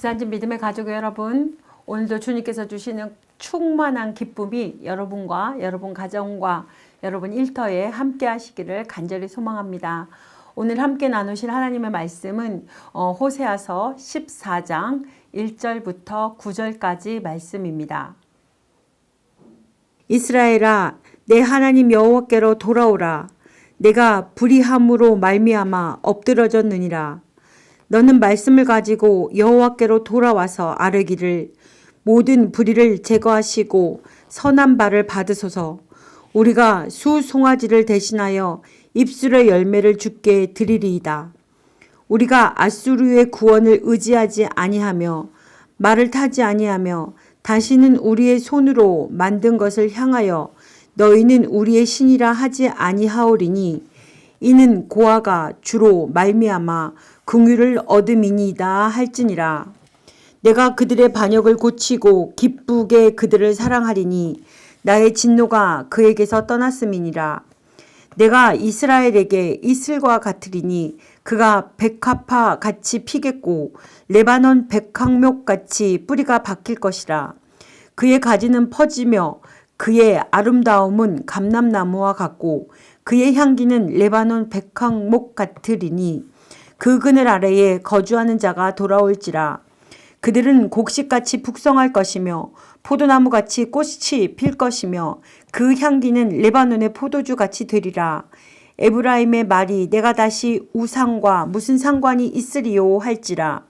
부산진 믿음의 가족 여러분, 오늘도 주님께서 주시는 충만한 기쁨이 여러분과 여러분 가정과 여러분 일터에 함께 하시기를 간절히 소망합니다. 오늘 함께 나누실 하나님의 말씀은 호세아서 14장 1절부터 9절까지 말씀입니다. 이스라엘아, 내 하나님 여호와께로 돌아오라. 내가 불의함으로 말미암아 엎드러졌느니라. 너는 말씀을 가지고 여호와께로 돌아와서 아뢰기를 모든 불의를 제거하시고 선한 바를 받으소서. 우리가 수 송아지를 대신하여 입술의 열매를 주께 드리리이다. 우리가 앗수르의 구원을 의지하지 아니하며 말을 타지 아니하며 다시는 우리의 손으로 만든 것을 향하여 너희는 우리의 신이라 하지 아니하오리니 이는 고아가 주로 말미암아 긍휼을 얻음이니이다 할지니라. 내가 그들의 반역을 고치고 기쁘게 그들을 사랑하리니 나의 진노가 그에게서 떠났음이니라. 내가 이스라엘에게 이슬과 같으리니 그가 백합화 같이 피겠고 레바논 백항목 같이 뿌리가 박힐 것이라. 그의 가지는 퍼지며 그의 아름다움은 감람나무와 같고 그의 향기는 레바논 백항목 같으리니 그 그늘 아래에 거주하는 자가 돌아올지라. 그들은 곡식같이 북성할 것이며 포도나무같이 꽃이 필 것이며 그 향기는 레바논의 포도주같이 되리라. 에브라임의 말이 내가 다시 우상과 무슨 상관이 있으리요 할지라.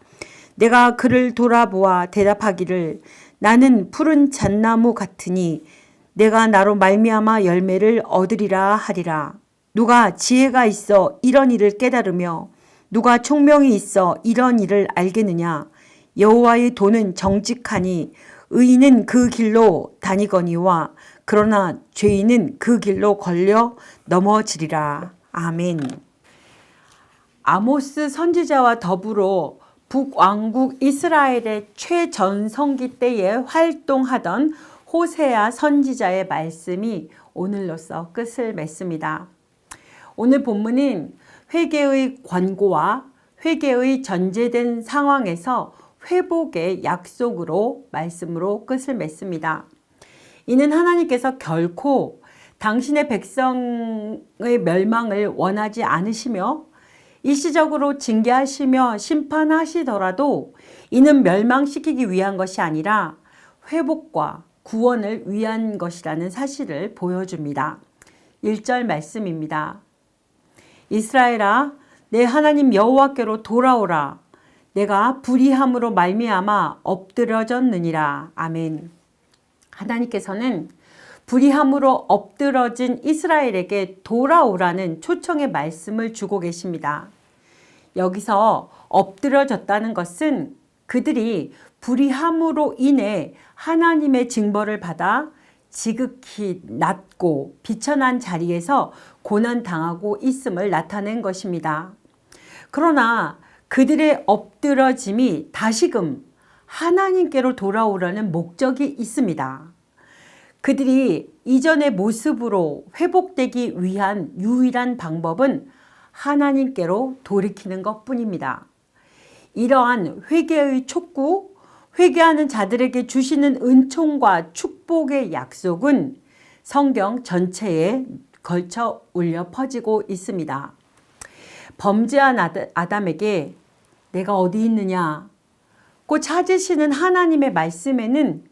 내가 그를 돌아보아 대답하기를 나는 푸른 잣나무 같으니 내가 나로 말미암아 열매를 얻으리라 하리라. 누가 지혜가 있어 이런 일을 깨달으며 누가 총명이 있어 이런 일을 알겠느냐. 여호와의 도는 정직하니 의인은 그 길로 다니거니와 그러나 죄인은 그 길로 걸려 넘어지리라. 아멘. 아모스 선지자와 더불어 북왕국 이스라엘의 최전성기 때에 활동하던 호세아 선지자의 말씀이 오늘로써 끝을 맺습니다. 오늘 본문은 회개의 권고와 회개의 전제된 상황에서 회복의 약속으로 말씀으로 끝을 맺습니다. 이는 하나님께서 결코 당신의 백성의 멸망을 원하지 않으시며 일시적으로 징계하시며 심판하시더라도 이는 멸망시키기 위한 것이 아니라 회복과 구원을 위한 것이라는 사실을 보여줍니다. 1절 말씀입니다. 이스라엘아, 내 하나님 여호와께로 돌아오라. 내가 불의함으로 말미암아 엎드러졌느니라. 아멘. 하나님께서는 불의함으로 엎드러진 이스라엘에게 돌아오라는 초청의 말씀을 주고 계십니다. 여기서 엎드러졌다는 것은 그들이 불의함으로 인해 하나님의 징벌을 받아 지극히 낮고 비천한 자리에서 고난당하고 있음을 나타낸 것입니다. 그러나 그들의 엎드러짐이 다시금 하나님께로 돌아오라는 목적이 있습니다. 그들이 이전의 모습으로 회복되기 위한 유일한 방법은 하나님께로 돌이키는 것뿐입니다. 이러한 회개의 촉구, 회개하는 자들에게 주시는 은총과 축복의 약속은 성경 전체에 걸쳐 울려 퍼지고 있습니다. 범죄한 아담에게 내가 어디 있느냐 고 찾으시는 하나님의 말씀에는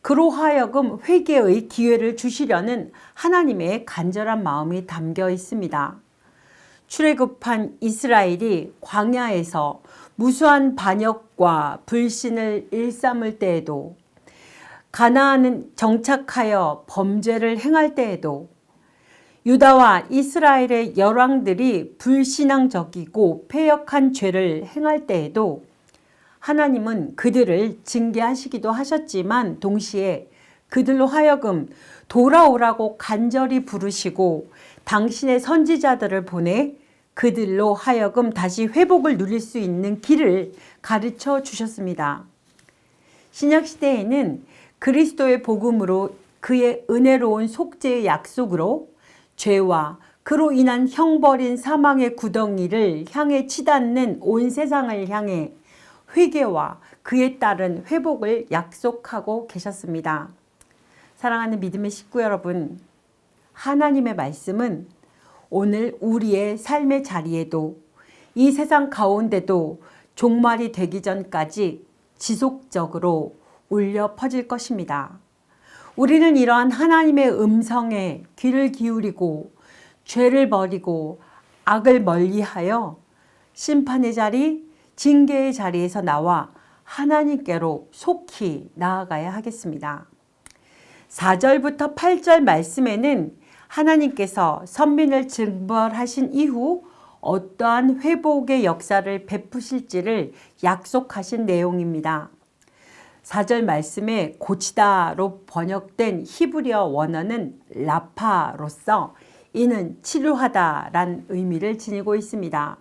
그로 하여금 회개의 기회를 주시려는 하나님의 간절한 마음이 담겨 있습니다. 출애굽한 이스라엘이 광야에서 무수한 반역과 불신을 일삼을 때에도 가나안은 정착하여 범죄를 행할 때에도 유다와 이스라엘의 열왕들이 불신앙적이고 패역한 죄를 행할 때에도 하나님은 그들을 징계하시기도 하셨지만 동시에 그들로 하여금 돌아오라고 간절히 부르시고 당신의 선지자들을 보내 그들로 하여금 다시 회복을 누릴 수 있는 길을 가르쳐 주셨습니다. 신약시대에는 그리스도의 복음으로 그의 은혜로운 속죄의 약속으로 죄와 그로 인한 형벌인 사망의 구덩이를 향해 치닫는 온 세상을 향해 회개와 그에 따른 회복을 약속하고 계셨습니다. 사랑하는 믿음의 식구 여러분, 하나님의 말씀은 오늘 우리의 삶의 자리에도 이 세상 가운데도 종말이 되기 전까지 지속적으로 울려 퍼질 것입니다. 우리는 이러한 하나님의 음성에 귀를 기울이고 죄를 버리고 악을 멀리하여 심판의 자리, 징계의 자리에서 나와 하나님께로 속히 나아가야 하겠습니다. 4절부터 8절 말씀에는 하나님께서 선민을 징벌하신 이후 어떠한 회복의 역사를 베푸실지를 약속하신 내용입니다. 4절 말씀에 고치다로 번역된 히브리어 원어는 라파로서 이는 치료하다란 의미를 지니고 있습니다.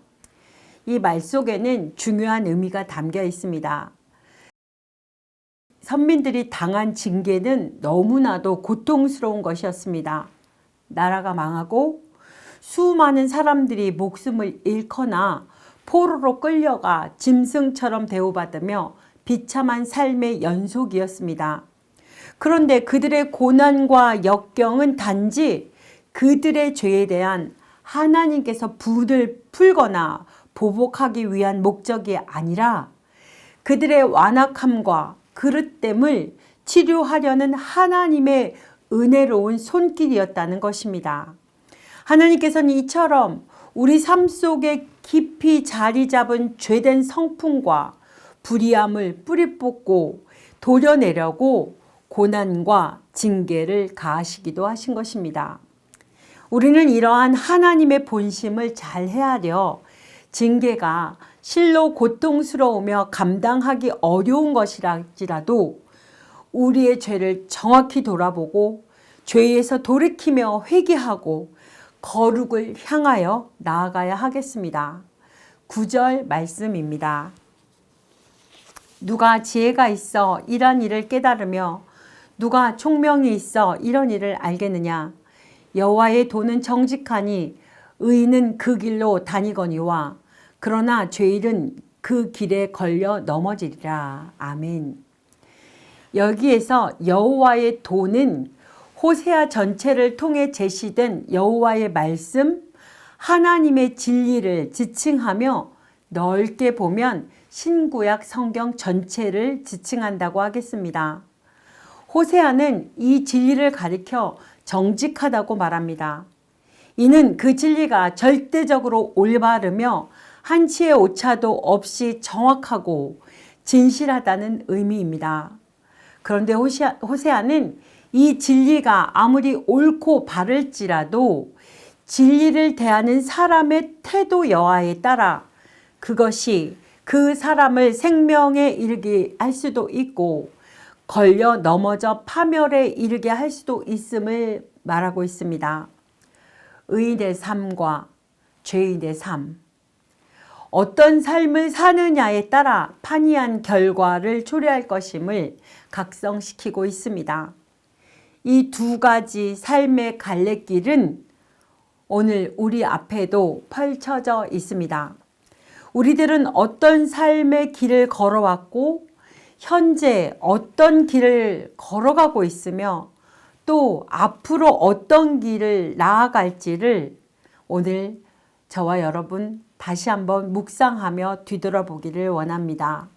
이 말 속에는 중요한 의미가 담겨 있습니다. 선민들이 당한 징계는 너무나도 고통스러운 것이었습니다. 나라가 망하고 수많은 사람들이 목숨을 잃거나 포로로 끌려가 짐승처럼 대우받으며 비참한 삶의 연속이었습니다. 그런데 그들의 고난과 역경은 단지 그들의 죄에 대한 하나님께서 분을 풀거나 보복하기 위한 목적이 아니라 그들의 완악함과 그릇됨을 치료하려는 하나님의 은혜로운 손길이었다는 것입니다. 하나님께서는 이처럼 우리 삶 속에 깊이 자리 잡은 죄된 성품과 불의함을 뿌리 뽑고 도려내려고 고난과 징계를 가하시기도 하신 것입니다. 우리는 이러한 하나님의 본심을 잘 헤아려 징계가 실로 고통스러우며 감당하기 어려운 것이랄지라도 우리의 죄를 정확히 돌아보고 죄에서 돌이키며 회개하고 거룩을 향하여 나아가야 하겠습니다. 9절 말씀입니다. 누가 지혜가 있어 이런 일을 깨달으며 누가 총명이 있어 이런 일을 알겠느냐. 여호와의 도는 정직하니 의인은 그 길로 다니거니와 그러나 죄인은 그 길에 걸려 넘어지리라. 아멘. 여기에서 여호와의 도는 호세아 전체를 통해 제시된 여호와의 말씀, 하나님의 진리를 지칭하며 넓게 보면 신구약 성경 전체를 지칭한다고 하겠습니다. 호세아는 이 진리를 가리켜 정직하다고 말합니다. 이는 그 진리가 절대적으로 올바르며 한치의 오차도 없이 정확하고 진실하다는 의미입니다. 그런데 호세아는 이 진리가 아무리 옳고 바를지라도 진리를 대하는 사람의 태도 여하에 따라 그것이 그 사람을 생명에 이르게 할 수도 있고 걸려 넘어져 파멸에 이르게 할 수도 있음을 말하고 있습니다. 의인의 삶과 죄인의 삶. 어떤 삶을 사느냐에 따라 판이한 결과를 초래할 것임을 각성시키고 있습니다. 이 두 가지 삶의 갈래길은 오늘 우리 앞에도 펼쳐져 있습니다. 우리들은 어떤 삶의 길을 걸어왔고 현재 어떤 길을 걸어가고 있으며 또 앞으로 어떤 길을 나아갈지를 오늘 저와 여러분 다시 한번 묵상하며 뒤돌아보기를 원합니다.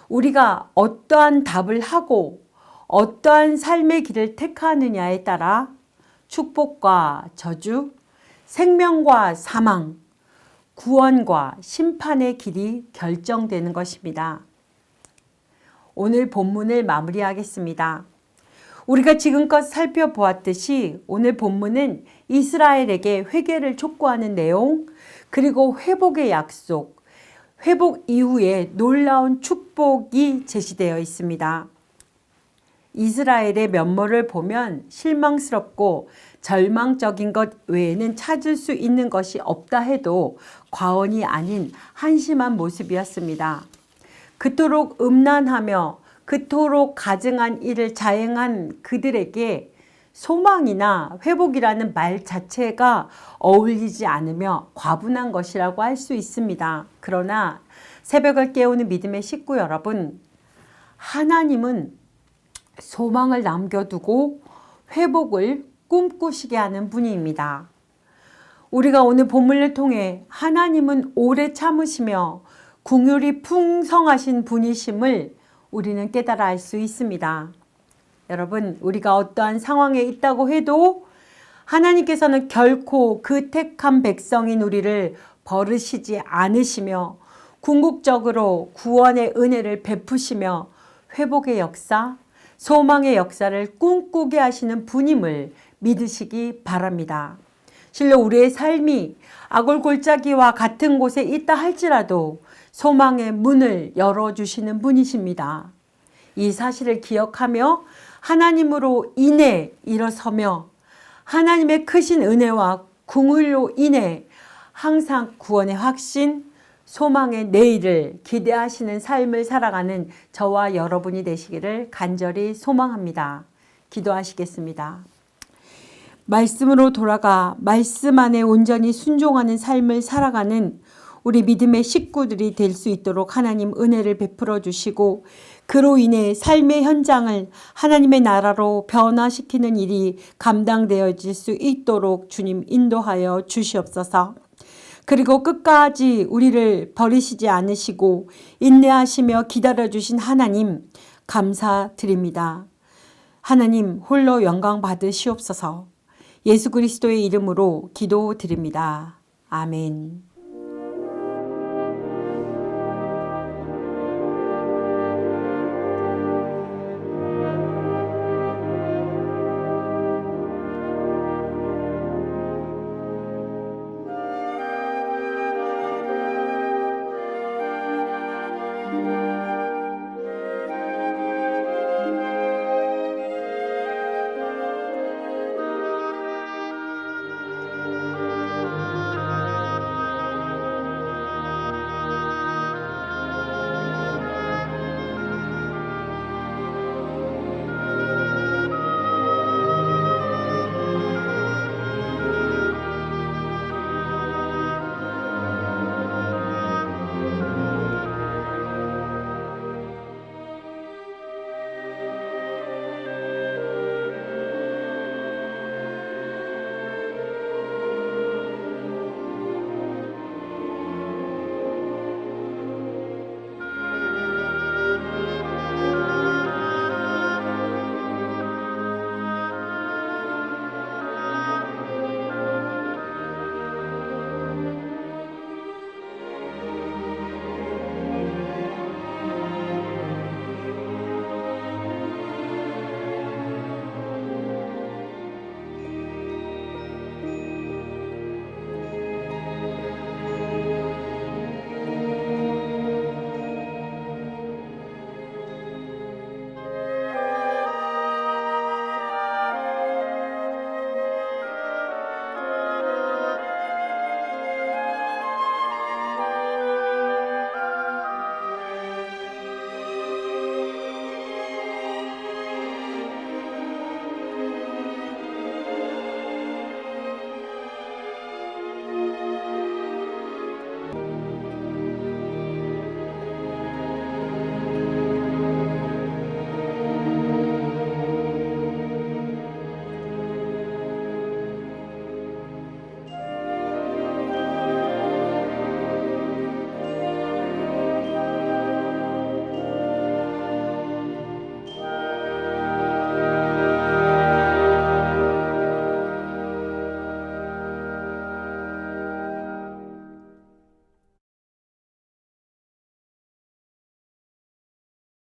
우리가 어떠한 답을 하고 어떠한 삶의 길을 택하느냐에 따라 축복과 저주, 생명과 사망, 구원과 심판의 길이 결정되는 것입니다. 오늘 본문을 마무리하겠습니다. 우리가 지금껏 살펴보았듯이 오늘 본문은 이스라엘에게 회개를 촉구하는 내용, 그리고 회복의 약속, 회복 이후에 놀라운 축복이 제시되어 있습니다. 이스라엘의 면모를 보면 실망스럽고 절망적인 것 외에는 찾을 수 있는 것이 없다 해도 과언이 아닌 한심한 모습이었습니다. 그토록 음란하며 그토록 가증한 일을 자행한 그들에게 소망이나 회복이라는 말 자체가 어울리지 않으며 과분한 것이라고 할 수 있습니다. 그러나 새벽을 깨우는 믿음의 식구 여러분, 하나님은 소망을 남겨두고 회복을 꿈꾸시게 하는 분입니다. 우리가 오늘 본문을 통해 하나님은 오래 참으시며 긍휼이 풍성하신 분이심을 우리는 깨달아 알 수 있습니다. 여러분, 우리가 어떠한 상황에 있다고 해도 하나님께서는 결코 그 택한 백성인 우리를 버리시지 않으시며 궁극적으로 구원의 은혜를 베푸시며 회복의 역사, 소망의 역사를 꿈꾸게 하시는 분임을 믿으시기 바랍니다. 실로 우리의 삶이 아골골짜기와 같은 곳에 있다 할지라도 소망의 문을 열어주시는 분이십니다. 이 사실을 기억하며 하나님으로 인해 일어서며 하나님의 크신 은혜와 긍휼로 인해 항상 구원의 확신, 소망의 내일을 기대하시는 삶을 살아가는 저와 여러분이 되시기를 간절히 소망합니다. 기도하시겠습니다. 말씀으로 돌아가 말씀 안에 온전히 순종하는 삶을 살아가는 우리 믿음의 식구들이 될 수 있도록 하나님 은혜를 베풀어 주시고 그로 인해 삶의 현장을 하나님의 나라로 변화시키는 일이 감당되어질 수 있도록 주님 인도하여 주시옵소서. 그리고 끝까지 우리를 버리시지 않으시고 인내하시며 기다려주신 하나님 감사드립니다. 하나님 홀로 영광 받으시옵소서. 예수 그리스도의 이름으로 기도드립니다. 아멘.